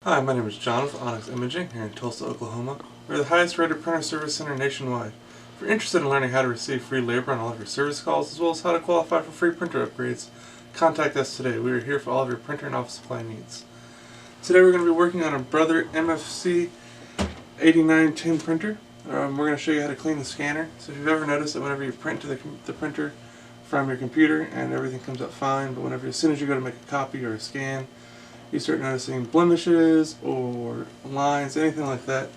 Hi, my name is John with Onyx Imaging here in Tulsa, Oklahoma. We're the highest rated printer service center nationwide. If you're interested in learning how to receive free labor on all of your service calls, as well as how to qualify for free printer upgrades, contact us today. We are here for all of your printer and office supply needs. Today we're going to be working on a Brother MFC-8910 printer. We're going to show you how to clean the scanner. So if you've ever noticed that whenever you print to the printer from your computer and everything comes out fine, but as soon as you go to make a copy or a scan, you start noticing blemishes or lines, anything like that,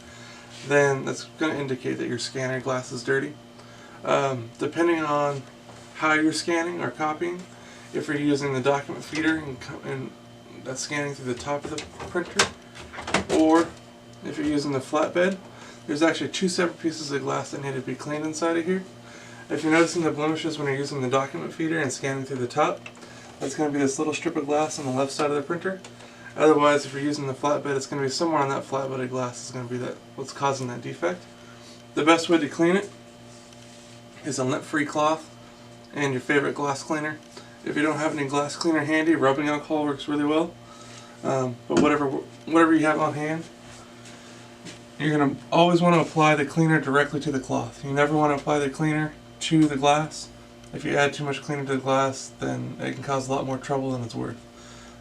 then that's going to indicate that your scanner glass is dirty. Depending on how you're scanning or copying, if you're using the document feeder and that's scanning through the top of the printer, or if you're using the flatbed, there's actually two separate pieces of glass that need to be cleaned inside of here. If you're noticing the blemishes when you're using the document feeder and scanning through the top, that's going to be this little strip of glass on the left side of the printer. Otherwise, if you're using the flatbed, it's going to be somewhere on that flatbed glass is going to be what's causing that defect. The best way to clean it is a lint-free cloth and your favorite glass cleaner. If you don't have any glass cleaner handy, rubbing alcohol works really well. But whatever you have on hand, you're going to always want to apply the cleaner directly to the cloth. You never want to apply the cleaner to the glass. If you add too much cleaner to the glass, then it can cause a lot more trouble than it's worth.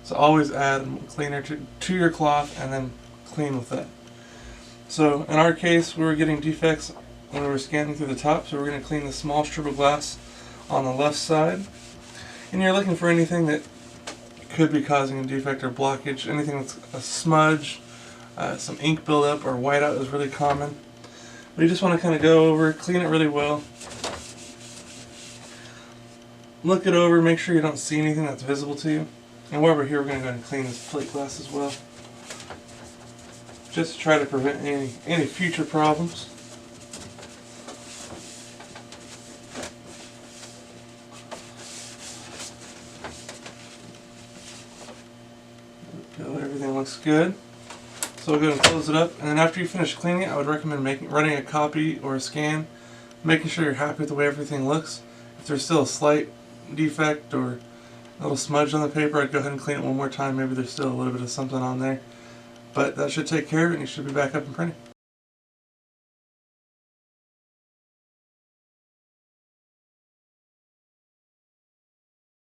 So always add cleaner to your cloth and then clean with that. So in our case, we were getting defects when we were scanning through the top, so we're going to clean the small strip of glass on the left side. And you're looking for anything that could be causing a defect or blockage, anything that's a smudge, some ink buildup or whiteout is really common. But you just want to kind of go over, clean it really well. Look it over, make sure you don't see anything that's visible to you. And while we're here, we're going to go ahead and clean this plate glass as well, just to try to prevent any future problems. Everything looks good. So we'll go ahead and close it up, and then after you finish cleaning it, I would recommend running a copy or a scan, making sure you're happy with the way everything looks. If there's still a slight defect or a little smudge on the paper, I'd go ahead and clean it one more time. Maybe there's still a little bit of something on there. But that should take care of it and you should be back up and printing.